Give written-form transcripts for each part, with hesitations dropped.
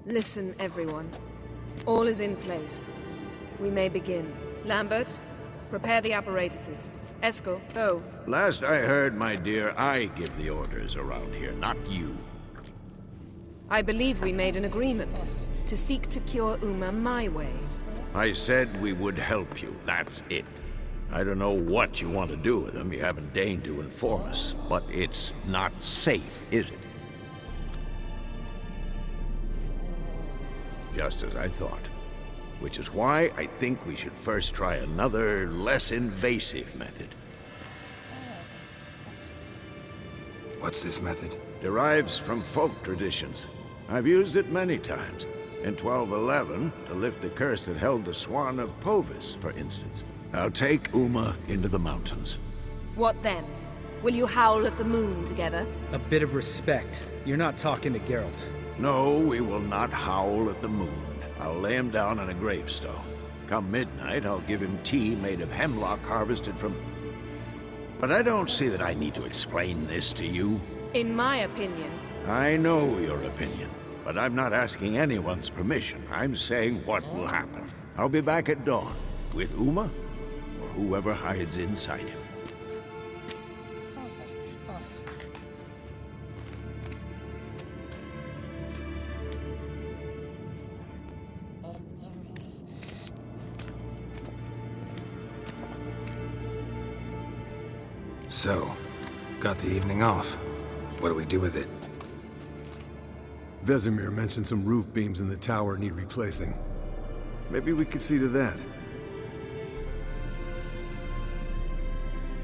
Listen, everyone. All is in place. We may begin. Lambert, prepare the apparatuses. Eskel, go. Last I heard, my dear, I give the orders around here, not you. I believe we made an agreement to seek to cure Uma my way. I said we would help you, that's it. I don't know what you want to do with him, you haven't deigned to inform us, but it's not safe, is it? Just as I thought. Which is why I think we should first try another, less invasive method. What's this method? Derives from folk traditions. I've used it many times. In 1211, to lift the curse that held the Swan of Povis, for instance. Now take Uma into the mountains. What then? Will you howl at the moon together? A bit of respect. You're not talking to Geralt. No, we will not howl at the moon. I'll lay him down on a gravestone. Come midnight, I'll give him tea made of hemlock harvested from... But I don't see that I need to explain this to you. In my opinion. I know your opinion, but I'm not asking anyone's permission. I'm saying what will happen. I'll be back at dawn, with Uma, or whoever hides inside him. So, got the evening off. What do we do with it? Vesemir mentioned some roof beams in the tower need replacing. Maybe we could see to that.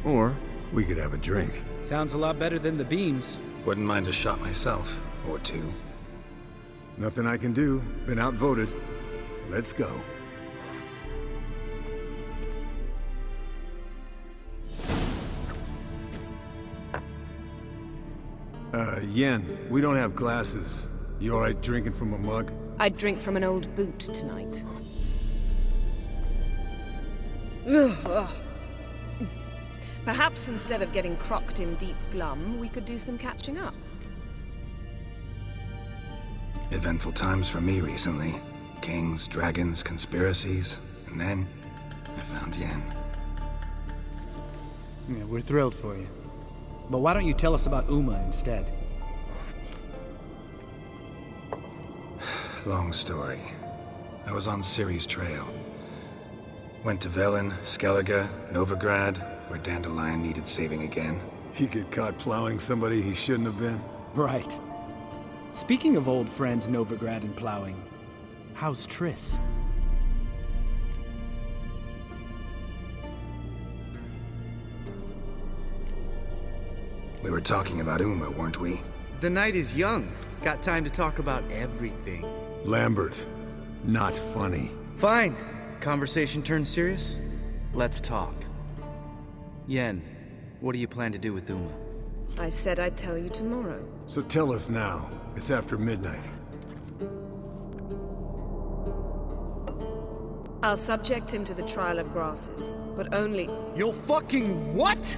Or we could have a drink. Sounds a lot better than the beams. Wouldn't mind a shot myself, or two. Nothing I can do. Been outvoted. Let's go. Yen, we don't have glasses. You alright drinking from a mug? I'd drink from an old boot tonight. Perhaps instead of getting crocked in deep glum, we could do some catching up. Eventful times for me recently. Kings, dragons, conspiracies, and then I found Yen. Yeah, we're thrilled for you. But why don't you tell us about Uma instead? Long story. I was on Ciri's trail. Went to Velen, Skellige, Novigrad, where Dandelion needed saving again. He get caught plowing somebody he shouldn't have been. Right. Speaking of old friends Novigrad and plowing, how's Triss? We were talking about Uma, weren't we? The night is young. Got time to talk about everything. Lambert, not funny. Fine. Conversation turned serious? Let's talk. Yen, what do you plan to do with Uma? I said I'd tell you tomorrow. So tell us now. It's after midnight. I'll subject him to the trial of grasses, but only... You'll fucking what?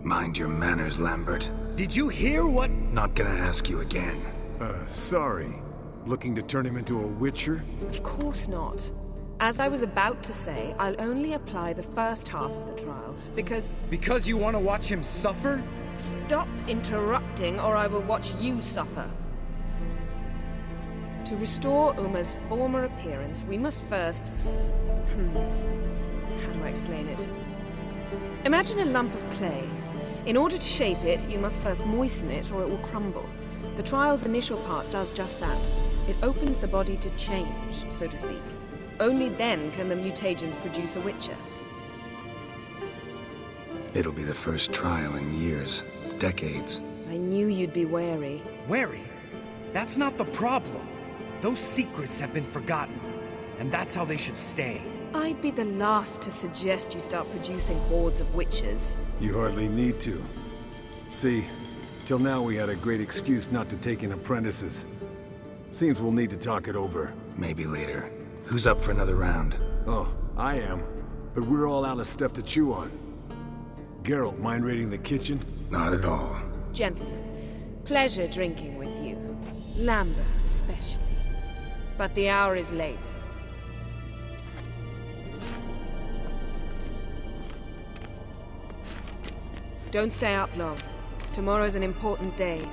Mind your manners, Lambert. Did you hear what? Not gonna ask you again. Sorry. Looking to turn him into a witcher? Of course not. As I was about to say, I'll only apply the first half of the trial, because... Because you want to watch him suffer? Stop interrupting, or I will watch you suffer. To restore Uma's former appearance, we must first... How do I explain it? Imagine a lump of clay. In order to shape it, you must first moisten it, or it will crumble. The trial's initial part does just that. It opens the body to change, so to speak. Only then can the mutagens produce a witcher. It'll be the first trial in years, decades. I knew you'd be wary. Wary? That's not the problem. Those secrets have been forgotten, and that's how they should stay. I'd be the last to suggest you start producing hordes of witchers. You hardly need to. See, till now we had a great excuse not to take in apprentices. Seems we'll need to talk it over. Maybe later. Who's up for another round? Oh, I am. But we're all out of stuff to chew on. Geralt, mind raiding the kitchen? Not at all. Gentlemen, pleasure drinking with you. Lambert especially. But the hour is late. Don't stay up long. Tomorrow's an important day.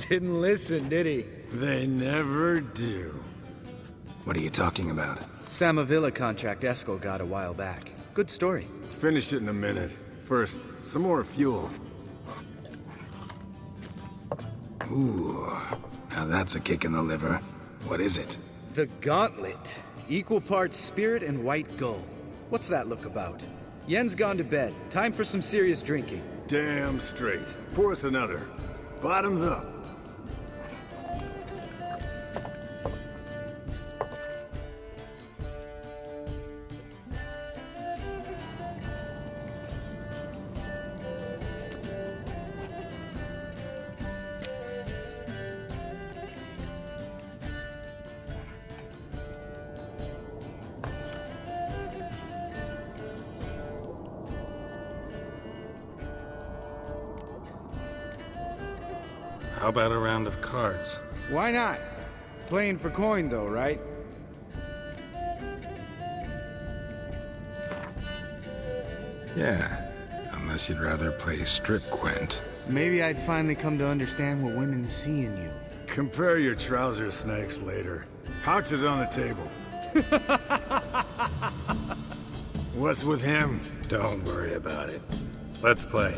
Didn't listen, did he? They never do. What are you talking about? Samavilla contract Eskel got a while back. Good story. Finish it in a minute. First, some more fuel. Ooh, now that's a kick in the liver. What is it? The Gauntlet. Equal parts spirit and white gull. What's that look about? Yen's gone to bed. Time for some serious drinking. Damn straight. Pour us another. Bottoms up. How about a round of cards? Why not? Playing for coin, though, right? Yeah, unless you'd rather play strip Quent. Maybe I'd finally come to understand what women see in you. Compare your trouser snakes later. Pouch is on the table. What's with him? Don't worry about it. Let's play.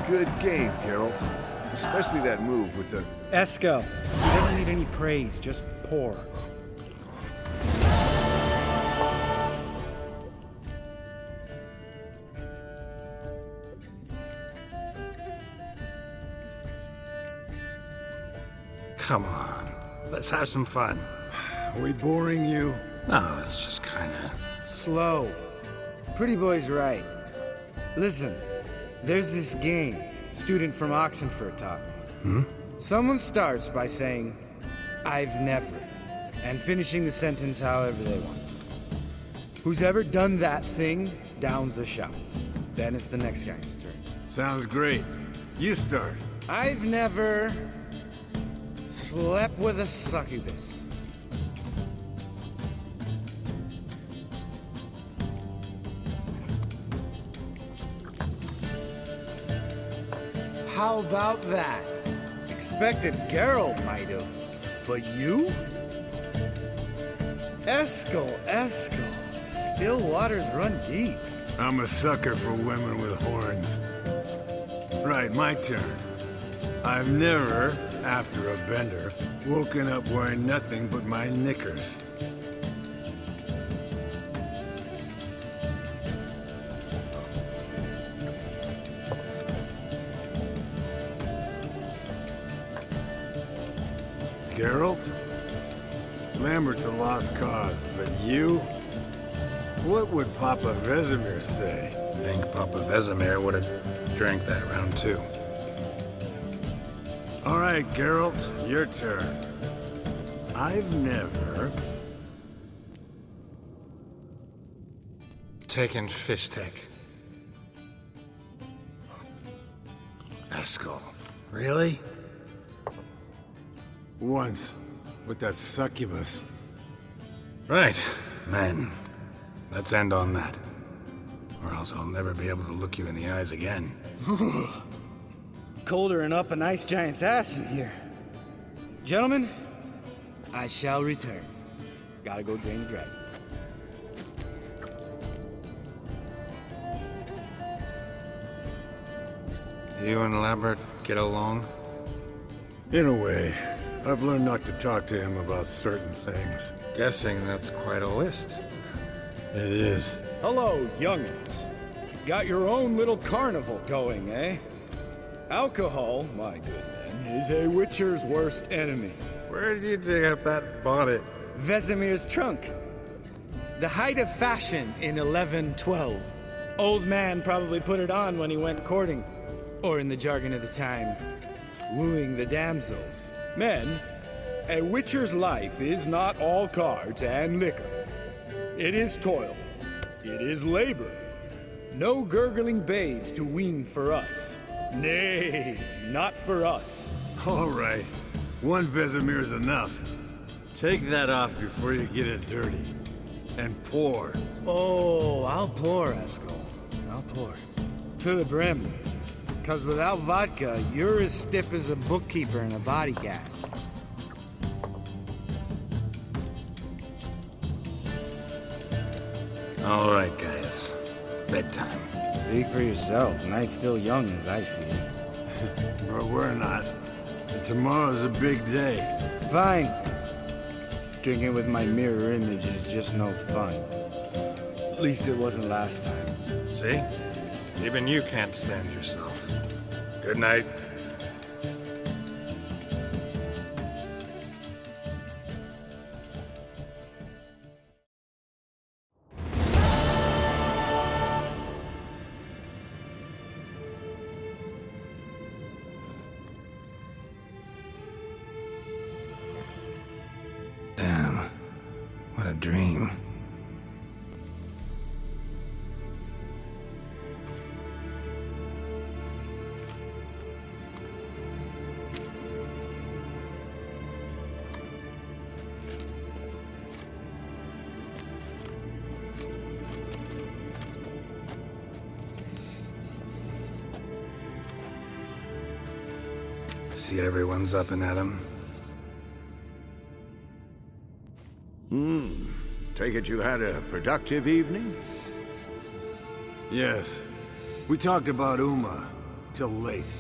Good game, Geralt. Especially that move with the... Eskel. He doesn't need any praise, just pour. Come on, let's have some fun. Are we boring you? No, it's just kinda... Slow. Pretty boy's right. Listen, there's this game student from Oxenford taught me. Someone starts by saying, "I've never," and finishing the sentence however they want. Who's ever done that thing downs the shot. Then it's the next guy's turn. Sounds great. You start. I've never slept with a succubus. How about that? Expected Geralt might have, but you? Eskel. Still waters run deep. I'm a sucker for women with horns. Right, my turn. I've never, after a bender, woken up wearing nothing but my knickers. Geralt? Lambert's a lost cause, but you? What would Papa Vesemir say? I think Papa Vesemir would have drank that round too. All right, Geralt, your turn. I've never... Taken Fistek. Eskel. Really? Once, with that succubus. Right, man. Let's end on that. Or else I'll never be able to look you in the eyes again. Colder and up an ice giant's ass in here. Gentlemen, I shall return. Gotta go drain the dragon. You and Lambert get along? In a way. I've learned not to talk to him about certain things. Guessing that's quite a list. It is. Hello, young'uns. Got your own little carnival going, eh? Alcohol, my good men, is a witcher's worst enemy. Where did you dig up that bonnet? Vesemir's trunk. The height of fashion in 1112. Old man probably put it on when he went courting. Or in the jargon of the time, wooing the damsels. Men, a witcher's life is not all cards and liquor. It is toil. It is labor. No gurgling babes to wean for us. Nay, not for us. All right. One Vesemir's enough. Take that off before you get it dirty. And pour. Oh, I'll pour, Eskel. I'll pour. To the brim. 'Cause without vodka, you're as stiff as a bookkeeper in a body cast. All right, guys. Bedtime. Speak for yourself. Night's still young as I see it. But we're not. And tomorrow's a big day. Fine. Drinking with my mirror image is just no fun. At least it wasn't last time. See? Even you can't stand yourself. Good night. Damn. What a dream. See everyone's up and at 'em. Take it you had a productive evening? Yes. We talked about Uma. till late.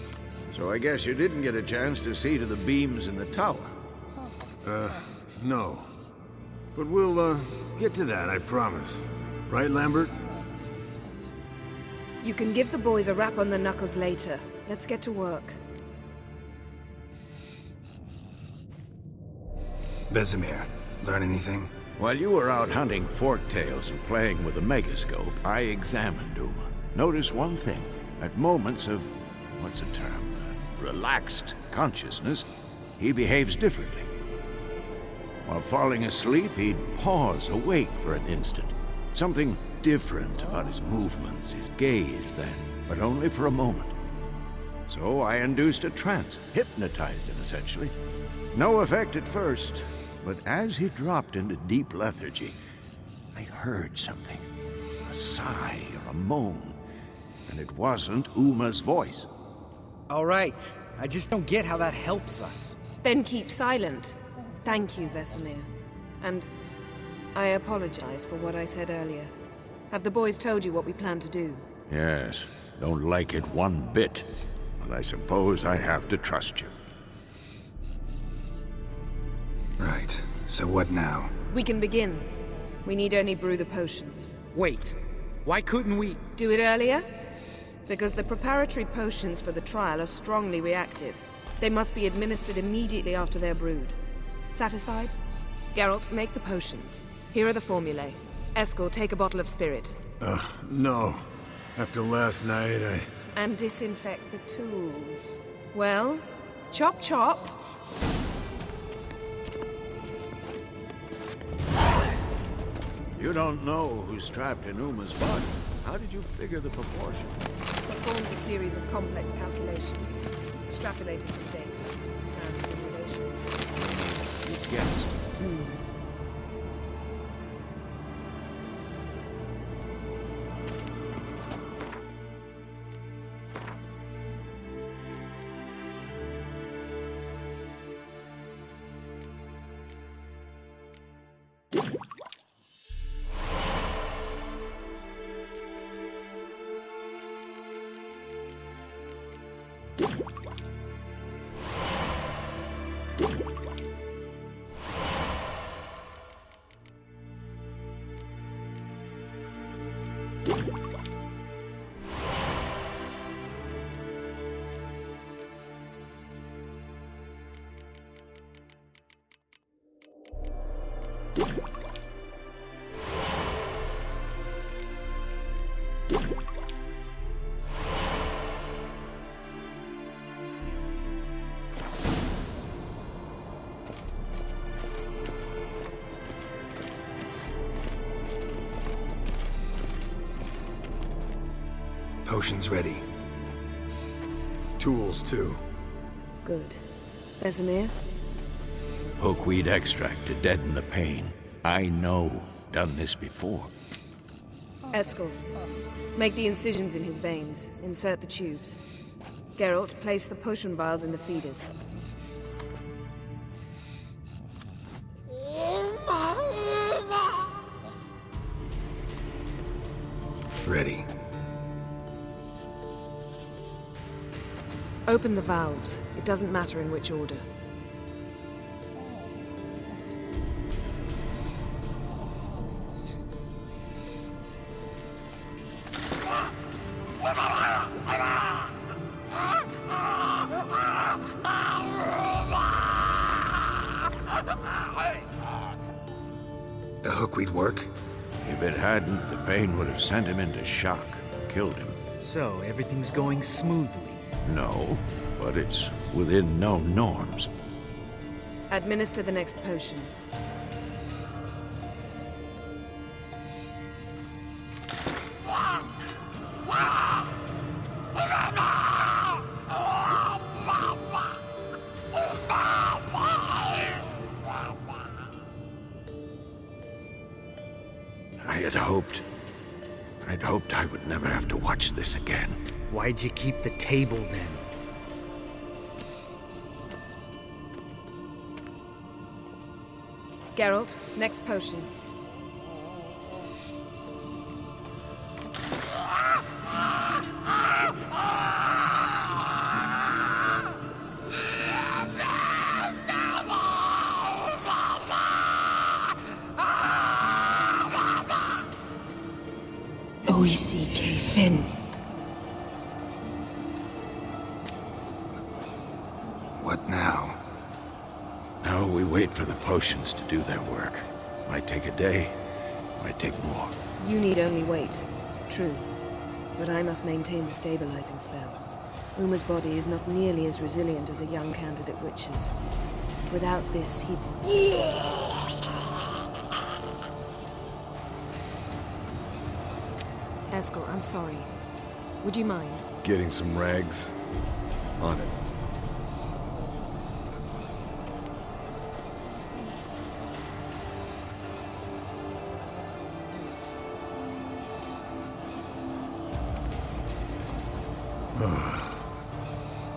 So I guess you didn't get a chance to see to the beams in the tower. No. But we'll, get to that, I promise. Right, Lambert? You can give the boys a rap on the knuckles later. Let's get to work. Vesemir, learn anything? While you were out hunting forktails and playing with the megascope, I examined Uma. Noticed one thing. At moments of, what's the term, relaxed consciousness, he behaves differently. While falling asleep, he'd pause, awake for an instant. Something different about his movements, his gaze then, but only for a moment. So I induced a trance, hypnotized him essentially. No effect at first, but as he dropped into deep lethargy, I heard something. A sigh or a moan. And it wasn't Uma's voice. All right. I just don't get how that helps us. Then keep silent. Thank you, Vesemir. And I apologize for what I said earlier. Have the boys told you what we plan to do? Yes, don't like it one bit. But I suppose I have to trust you. Right. So what now? We can begin. We need only brew the potions. Wait. Why couldn't we... Do it earlier? Because the preparatory potions for the trial are strongly reactive. They must be administered immediately after they're brewed. Satisfied? Geralt, make the potions. Here are the formulae. Eskel, take a bottle of spirit. No. After last night, And disinfect the tools. Well, chop chop. You don't know who's trapped in Uma's body. How did you figure the proportion? Performed a series of complex calculations. Extrapolated some data. And simulations. You guessed. Potions ready. tools too. Good. Vesemir? Hookweed extract to deaden the pain. I know. Done this before. Eskel, make the incisions in his veins. Insert the tubes. Geralt, place the potion vials in the feeders. Ready. Open the valves. It doesn't matter in which order. The hookweed work? If it hadn't, the pain would have sent him into shock, killed him. So, everything's going smoothly. No, but it's within known norms. Administer the next potion. I'd hoped I would never have to watch this again. Why'd you keep the table then? Geralt, next potion. What now? Now we wait for the potions to do their work. Might take a day, might take more. You need only wait. True. But I must maintain the stabilizing spell. Uma's body is not nearly as resilient as a young candidate witch's. Without this, he... Eskel, I'm sorry. Would you mind? Getting some rags. On it.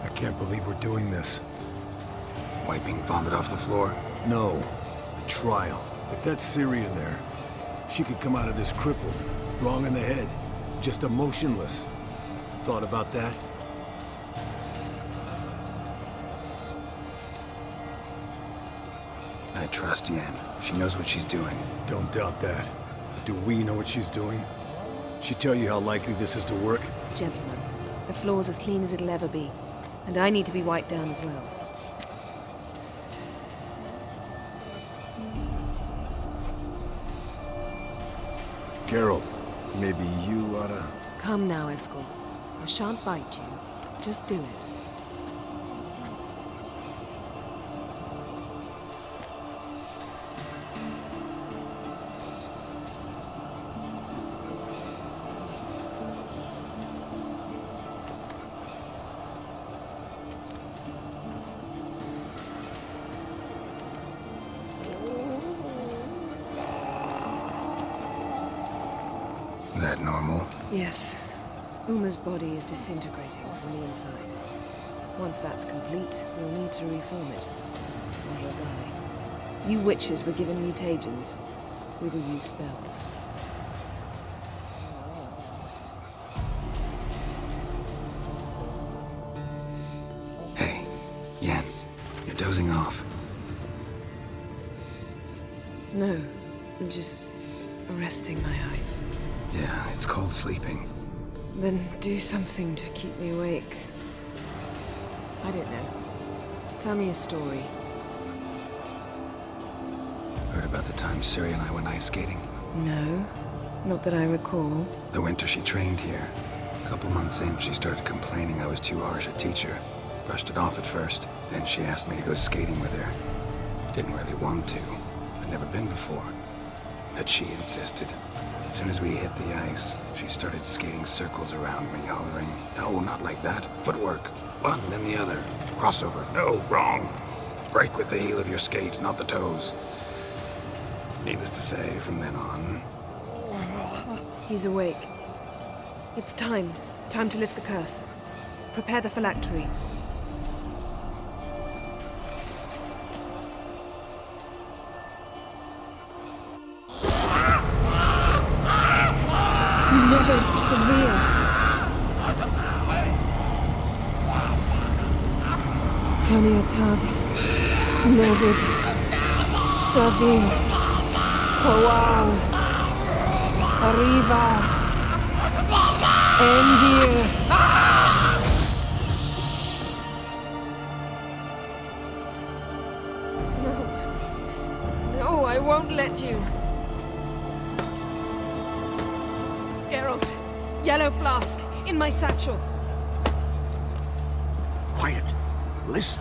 I can't believe we're doing this. Wiping vomit off the floor? No, the trial. If that's Ciri in there, she could come out of this crippled, wrong in the head, just emotionless. Thought about that? I trust Yen. She knows what she's doing. Don't doubt that. But do we know what she's doing? She tell you how likely this is to work? Gentlemen, the floor's as clean as it'll ever be. And I need to be wiped down as well. Geralt, maybe you oughta... Come now, Eskel. I shan't bite you. Just do it. That normal? Yes. Uma's body is disintegrating from the inside. Once that's complete, we'll need to reform it, or he'll die. You witches were given mutagens. We will use spells. Hey, Yen, you're dozing off. No, I'm just resting my eyes. Yeah, it's called sleeping. Then do something to keep me awake. I don't know. Tell me a story. Heard about the time Ciri and I went ice skating? No, not that I recall. The winter she trained here. A couple months in, she started complaining I was too harsh a teacher. Brushed it off at first. Then she asked me to go skating with her. Didn't really want to. I'd never been before. But she insisted. As soon as we hit the ice, she started skating circles around me, hollering, "No, not like that. Footwork. One, then the other. Crossover. No, wrong. Break with the heel of your skate, not the toes." Needless to say, from then on... He's awake. It's time. Time to lift the curse. Prepare the phylactery. Never severe. Caniatad. Nevid. Severe. Coal. Arriva. Endir. No, I won't let you. Geralt, yellow flask, in my satchel. Quiet. Listen.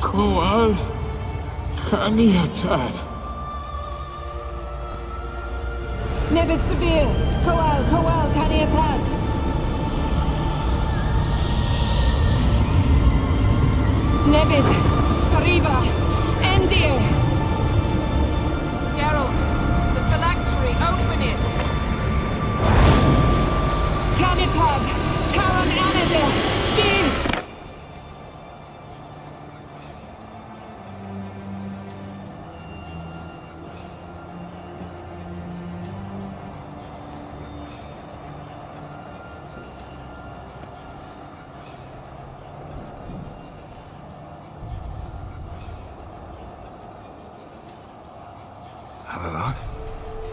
Koal Kaniatad. Nevid severe. Koal Kaniatad. Nevid. Arriva. Endir. Geralt, the phylactery, open it. Canitad. Taran Anadir. Dis.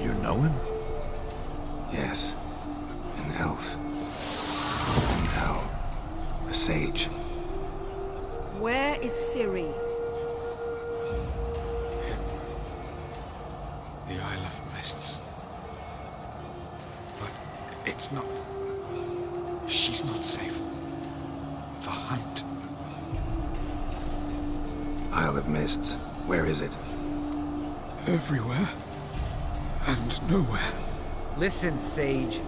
You know him? Yes. An elf. know. A sage. Where is Ciri? The Isle of Mists. But it's not... She's not safe. The hunt. Isle of Mists. Where is it? Everywhere. And nowhere. Listen, Sage.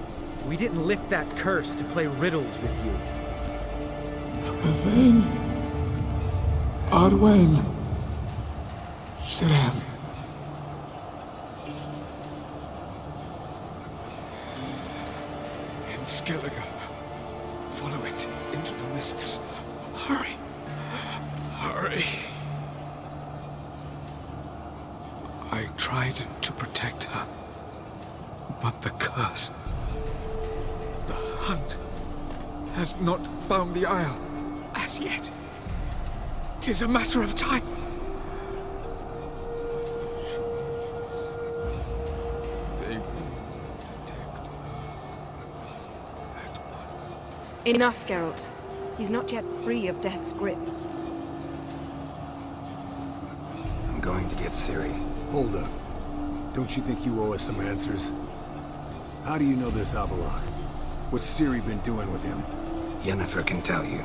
We didn't lift that curse to play riddles with you. Yvain. Arwen. Siran. In Skellige. Follow it into the mists. Hurry. Hurry. I tried to protect her. But the curse... The hunt has not found the Isle as yet. 'Tis a matter of time. They will detect that one. Enough, Geralt. He's not yet free of death's grip. I'm going to get Ciri. Hold up. Don't you think you owe us some answers? How do you know this Avalok? What's Ciri been doing with him? Yennefer can tell you.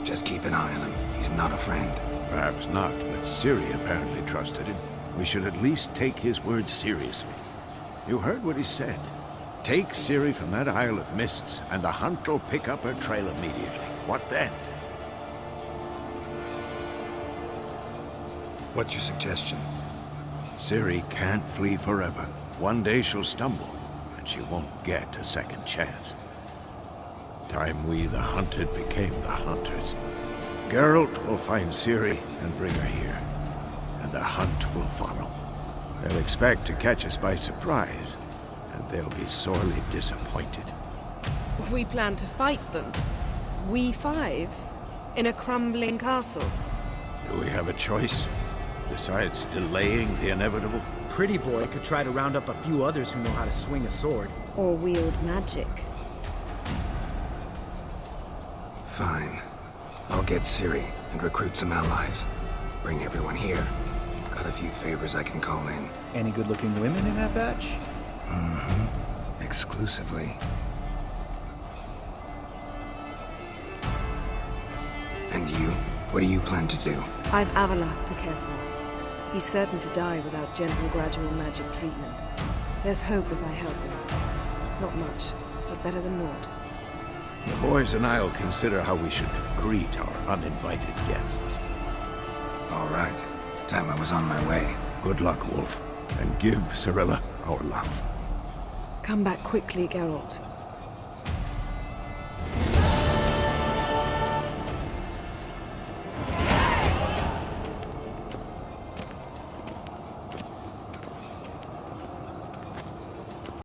Just keep an eye on him. He's not a friend. Perhaps not, but Ciri apparently trusted him. We should at least take his words seriously. You heard what he said. Take Ciri from that Isle of Mists, and the hunt will pick up her trail immediately. What then? What's your suggestion? Ciri can't flee forever. One day she'll stumble, and she won't get a second chance. Time we, the hunted, became the hunters. Geralt will find Ciri and bring her here, and the hunt will follow. They'll expect to catch us by surprise, and they'll be sorely disappointed. We plan to fight them. We five? In a crumbling castle? Do we have a choice? Besides delaying the inevitable? Pretty Boy could try to round up a few others who know how to swing a sword. Or wield magic? Fine. I'll get Ciri and recruit some allies. Bring everyone here. Got a few favors I can call in. Any good-looking women in that batch? Mm-hmm. Exclusively. And you? What do you plan to do? I've Avalok to care for. He's certain to die without gentle, gradual magic treatment. There's hope if I help him. Not much, but better than naught. The boys and I'll consider how we should greet our uninvited guests. All right. Time I was on my way. Good luck, Wolf, and give Cirilla our love. Come back quickly, Geralt.